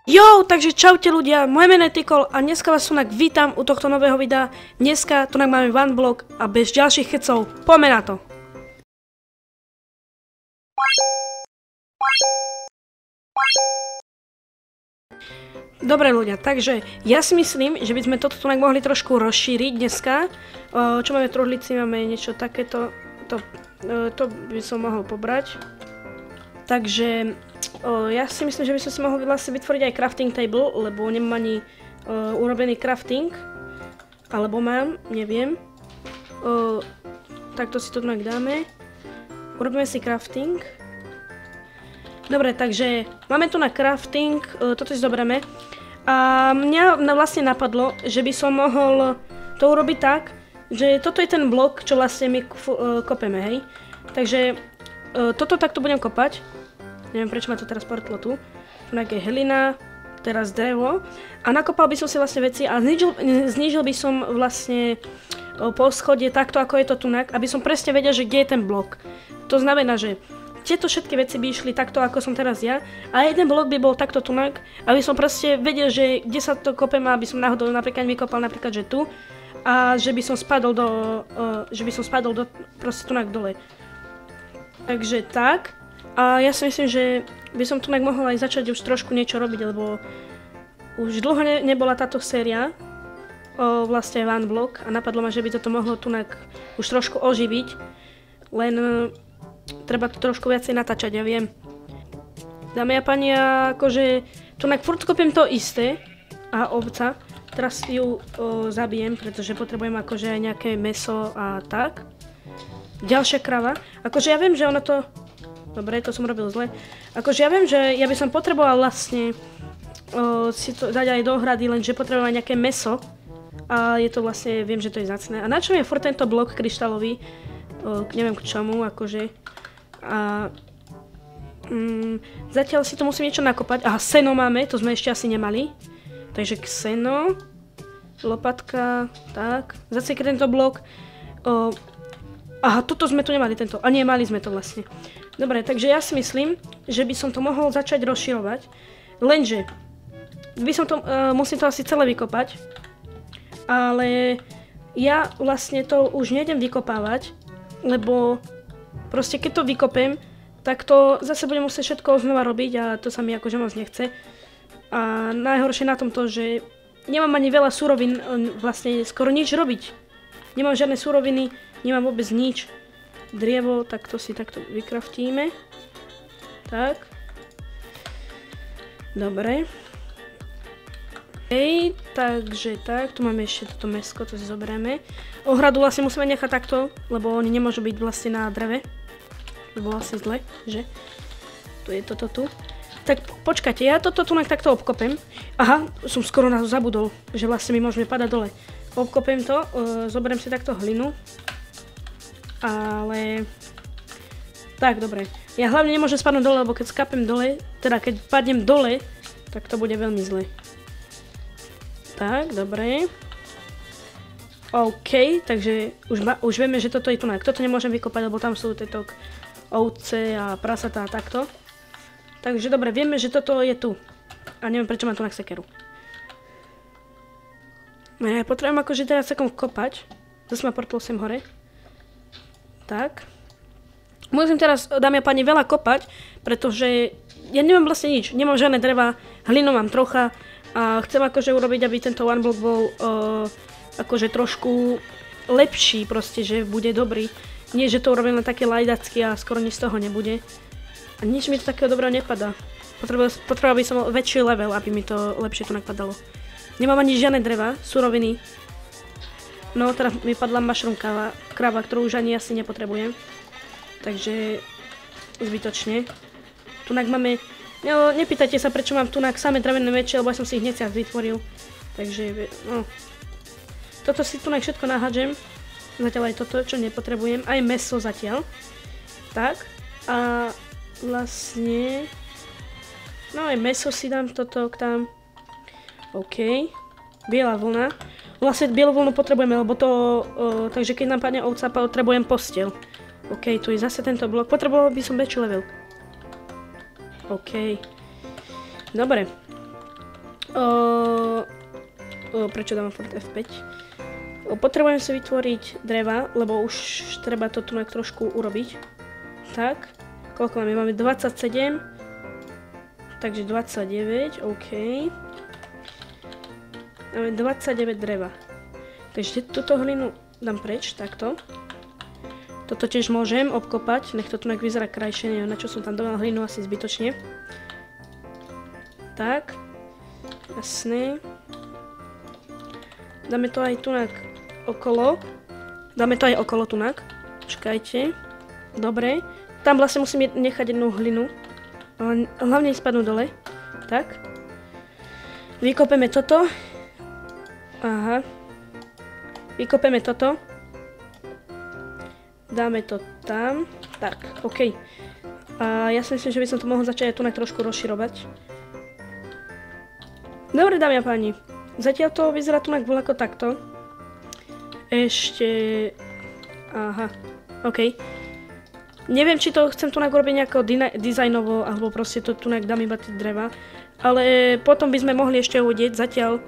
Jo, takže čaute ľudia, moje meno je Tykol a dneska vás tunak vítam u tohto nového videa. Dneska tunak máme one block a bez ďalších checov, poďme na to. Dobre ľudia, takže ja si myslím, že by sme toto tunak mohli trošku rozšíriť dneska. Čo máme v truhlici, máme niečo takéto, to by som mohol pobrať. Takže ja si myslím, že by som si mohol vlastne vytvoriť aj crafting table, lebo nemám ani urobený crafting. Alebo mám, neviem. Takto si to tunak dáme. Urobíme si crafting. Dobre, takže máme tu na crafting, toto si zoberieme. A mňa vlastne napadlo, že by som mohol to urobiť tak, že toto je ten blok, čo vlastne my kopeme, hej. Takže toto takto budem kopať. Neviem, prečo ma to teraz portlo tu. Tu je hlina, teraz drevo. A nakopal by som si vlastne veci a znížil by som vlastne poschodie takto, ako je to tunak, aby som presne vedel, že kde je ten blok. To znamená, že tieto všetky veci by išli takto, ako som teraz ja. A jeden blok by bol takto tunak, aby som proste vedel, že kde sa to kopem, aby som náhodou napríklad vykopal napríklad, že tu. A že by som spadol do, proste tunak dole. Takže tak. A ja si myslím, že by som tunak mohol aj začať už trošku niečo robiť, lebo už dlho nebola táto séria vlastne one block a napadlo ma, že by toto mohlo tunak už trošku oživiť, len treba to trošku viacej natáčať, ja viem. Dámy a páni, akože tunak furt kopiem to isté a ovca, teraz ju zabijem, pretože potrebujem akože aj nejaké mäso a tak. Ďalšia krava, akože ja viem, že ono to... Dobre, to som robil zle. Akože ja viem, že ja by som potreboval vlastne si to dať aj do hrady, lenže potrebujem aj nejaké mäso. A je to vlastne, viem, že to je vzácne. A na čom je furt tento blok kryštálový? Neviem k čomu, akože. A zatiaľ si to musím niečo nakopať. Aha, seno máme, to sme ešte asi nemali. Takže seno, lopatka, tak. Zase tento blok. Aha, toto sme tu nemali, tento. A nie, mali sme to vlastne. Dobre, takže ja si myslím, že by som to mohol začať rozširovať. Lenže, musím to asi celé vykopať. Ale ja vlastne to už nejdem vykopávať, lebo proste keď to vykopem, tak to zase budem musieť všetko znova robiť a to sa mi akože moc nechce. A najhoršie na tomto, že nemám ani veľa surovín, vlastne skoro nič robiť. Nemám žiadne suroviny, nemám vôbec nič. Drievo, tak to si takto vykraftíme. Tak. Dobre. Hej, takže tak, tu máme ešte toto mäsko, to si zoberieme. Ohradu vlastne musíme nechať takto, lebo oni nemôžu byť vlastne na dreve. To bolo vlastne zle, že? Tu je toto tu. Tak počkajte, ja toto tu takto obkopem. Aha, som skoro na to zabudol, že vlastne my môžeme padať dole. Obkopem to, zoberiem si takto hlinu. Ale... Tak, dobre. Ja hlavne nemôžem spadnúť dole, lebo keď skapem dole, teda keď padnem dole, tak to bude veľmi zle. Tak, dobre. OK, takže už vieme, že toto je tu. Toto nemôžem vykopať, lebo tam sú tieto ovce a prasatá a takto. Takže dobre, vieme, že toto je tu. A neviem, prečo mám tu sekeru. Ja potrebujem akože teraz takom kopať. Zase ma portlo sem hore. Tak. Musím teraz, dámy a páni, veľa kopať, pretože ja nemám vlastne nič. Nemám žiadne dreva, hlinu mám trocha a chcem akože urobiť, aby tento one block bol akože trošku lepší, proste, že bude dobrý. Nie, že to urobím len také lajdacky a skoro nič z toho nebude. A nič mi to takého dobrého nepadá. Potreboval by som väčší level, aby mi to lepšie tu napadalo. Nemám ani žiadne dreva, suroviny. No, teraz mi padla mushroom krava, ktorú už ani asi nepotrebujem. Takže zbytočne. Tunak máme... No, nepýtajte sa, prečo mám tunak samé drevené meče, lebo ja som si ich hneď vytvoril. Takže, no... Toto si tunak všetko nahádžem. Zatiaľ aj toto, čo nepotrebujem. Aj mäso zatiaľ. Tak. A vlastne... No, aj mäso si dám toto tam. OK. Biela vlna. Vlastne bielu vlnu potrebujeme, lebo to... takže keď nám padne ovca, potrebujem posteľ. OK, tu je zase tento blok. Potreboval by som väčší level. OK. Dobre. Prečo dávam furt F5? Potrebujem si vytvoriť dreva, lebo už treba to tu trošku urobiť. Tak, koľko máme? Máme 27, takže 29, OK. Máme 29 dreva. Takže túto hlinu dám preč, takto. Toto tiež môžem obkopať, nech to tu vyzerá krajšie, neviem na čo som tam dal hlinu, asi zbytočne. Tak, jasné. Dáme to aj tunak okolo. Dáme to aj okolo tunak. Počkajte. Dobre. Tam vlastne musím nechať jednu hlinu. Hlavne spadnú dole. Tak. Vykopeme toto. Aha. Vykopeme toto. Dáme to tam. Tak, OK. A ja si myslím, že by som to mohol začať aj tunak trošku rozširovať. Dobre, dámy a páni. Zatiaľ to vyzerá tunak voľako takto. Ešte... Aha, OK. Neviem, či to chcem tunak urobiť nejako dizajnovo, alebo proste to tunak dám iba tie dreva. Ale potom by sme mohli ešte uvidieť, zatiaľ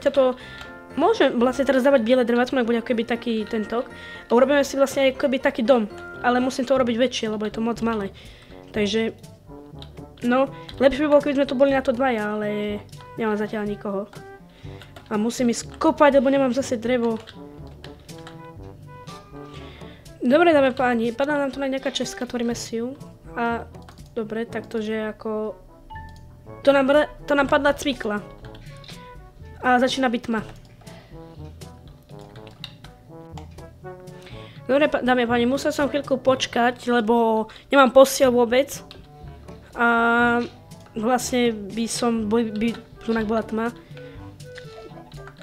to... Môžem vlastne teraz dávať biele dreva, tunak bude akoby taký tento. A urobíme si vlastne akoby taký dom. Ale musím to urobiť väčšie, lebo je to moc malé. Takže... No, lepšie by bolo, keby sme tu boli na to dvaja, ale... Nemám zatiaľ nikoho. A musím ísť kopať, lebo nemám zase drevo. Dobre, dáme páni, padá nám tu nejaká česka, tvoríme si ju. A dobre, takto, že ako... To nám padla cvikla. A začína byť tma. Dobre, dáme páni, musel som chvíľku počkať, lebo nemám postiel vôbec. A vlastne by tunak bola tma.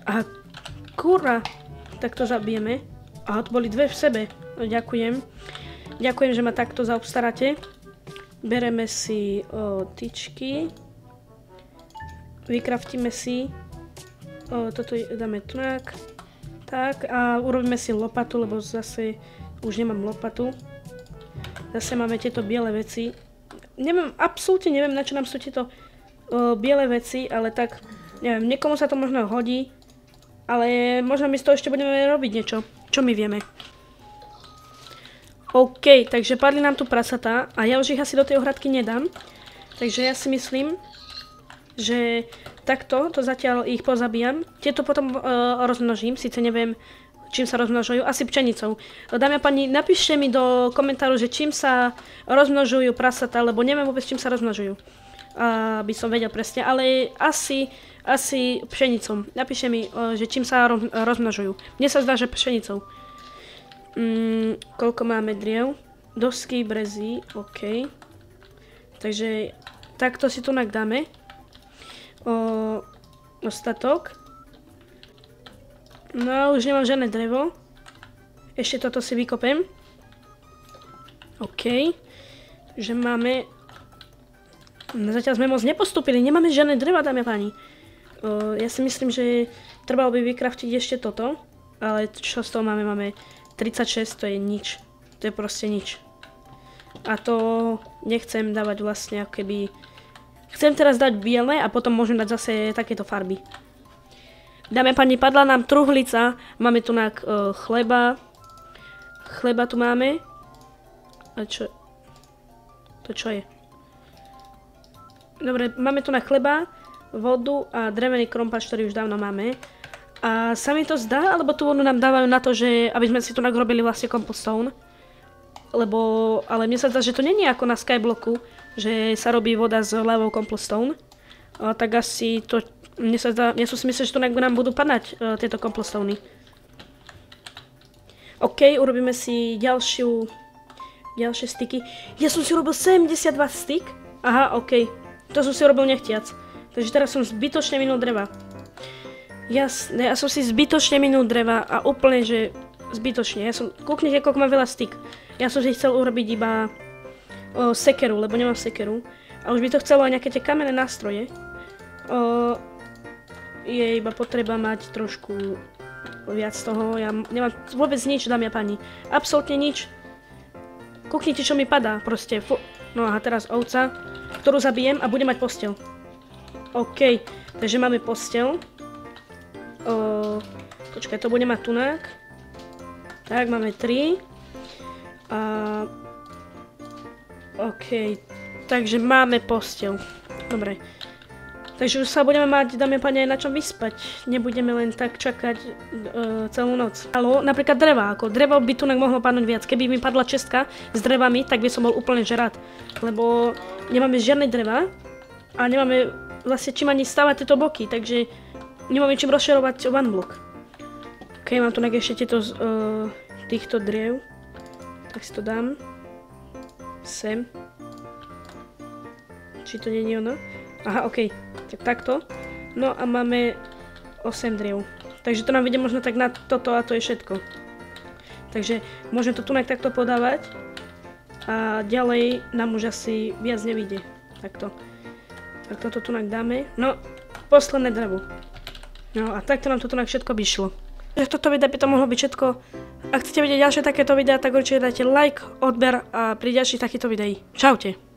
A kurva, tak to zabijeme. Aha, to boli dve v sebe. No, ďakujem. Ďakujem, že ma takto zaobstaráte. Bereme si tyčky. Vykraftíme si. Toto dáme tunak. Tak a urobíme si lopatu, lebo zase už nemám lopatu. Zase máme tieto biele veci. Absolútne neviem, na čo nám sú tieto biele veci, ale tak, neviem, niekomu sa to možno hodí. Ale možno my z toho ešte budeme robiť niečo, čo my vieme. OK, takže padli nám tu prasatá a ja už ich asi do tej ohradky nedám. Takže ja si myslím, že takto, to zatiaľ ich pozabíjam. Tieto potom rozmnožím, síce neviem, čím sa rozmnožujú, asi pšenicou. Dámy a pani, napíšte mi do komentáru, že čím sa rozmnožujú prasatá, lebo neviem vôbec, čím sa rozmnožujú. Aby som vedel presne, ale asi pšenicou. Napíšte mi, že čím sa rozmnožujú. Mne sa zdá, že pšenicou. Koľko máme driev? Dosky, brezy, OK. Takže takto si tu dáme. Ostatok. No, už nemám žiadne drevo. Ešte toto si vykopem. OK. Že máme... Zatiaľ sme moc nepostúpili, nemáme žiadne dreva, dámy a páni. Ja si myslím, že trebalo by vykraftiť ešte toto. Ale čo z toho máme? Máme 36, to je nič. To je proste nič. A to nechcem dávať vlastne ako keby... Chcem teraz dať biele a potom môžem dať zase takéto farby. Dáme pani, padla nám truhlica, máme tu chleba. Chleba tu máme. A čo? To čo je? Dobre, máme tu chleba, vodu a drevený krompač, ktorý už dávno máme. A sa mi to zdá, alebo tú vodu nám dávajú na to, že aby sme si tu robili vlastne compostone. Ale mne sa zdá, že to nie je ako na Skyblocku, že sa robí voda z ľavou compostone. Tak asi to, mne sa zdá, ja som si myslel, že tu nám budú padať tieto compostony. OK, urobíme si ďalšie styky. Ja som si urobil 72 styk. Aha, OK. To som si urobil nechtiac. Takže teraz som zbytočne minul dreva. Jasné, ja som si zbytočne minul dreva a úplne, že zbytočne. Kúknite, koľko mám veľa styk. Ja som si chcel urobiť iba sekeru, lebo nemám sekeru. A už by to chcelo aj nejaké tie kamenné nástroje. Je iba potreba mať trošku viac toho. Ja nemám vôbec nič, dámy a páni. Absolútne nič. Kúknite, čo mi padá, proste. No a teraz ovca, ktorú zabijem a budem mať posteľ. OK, Takže máme posteľ. Počkaj, to bude mať tunák. Tak, máme 3. OK, takže máme posteľ. Dobre. Takže už sa budeme mať, dámy a páni, aj na čom vyspať. Nebudeme len tak čakať celú noc. Ale napríklad dreva, ako drevo by tu mohlo padnúť viac. Keby mi padla čestka s drevami, tak by som bol úplne žerát. Lebo nemáme žiadne dreva a nemáme vlastne čím ani stavať tieto bloky, takže nemáme čím rozšerovať one block. OK, mám tu ešte tieto týchto drev. Tak si to dám. Sem. Či to nie je ono? Aha, OK. Tak takto. No a máme 8 drev. Takže to nám vyjde možno tak na toto a to je všetko. Takže môžeme to tu takto podávať. A ďalej nám už asi viac nevyjde. Takto. Tak toto tu dáme. No, posledné drevo. No a takto nám toto všetko vyšlo. Toto video by to mohlo byť všetko. Ak chcete vidieť ďalšie takéto videá, tak určite dajte like, odber a pri ďalších takýchto videí. Čaute.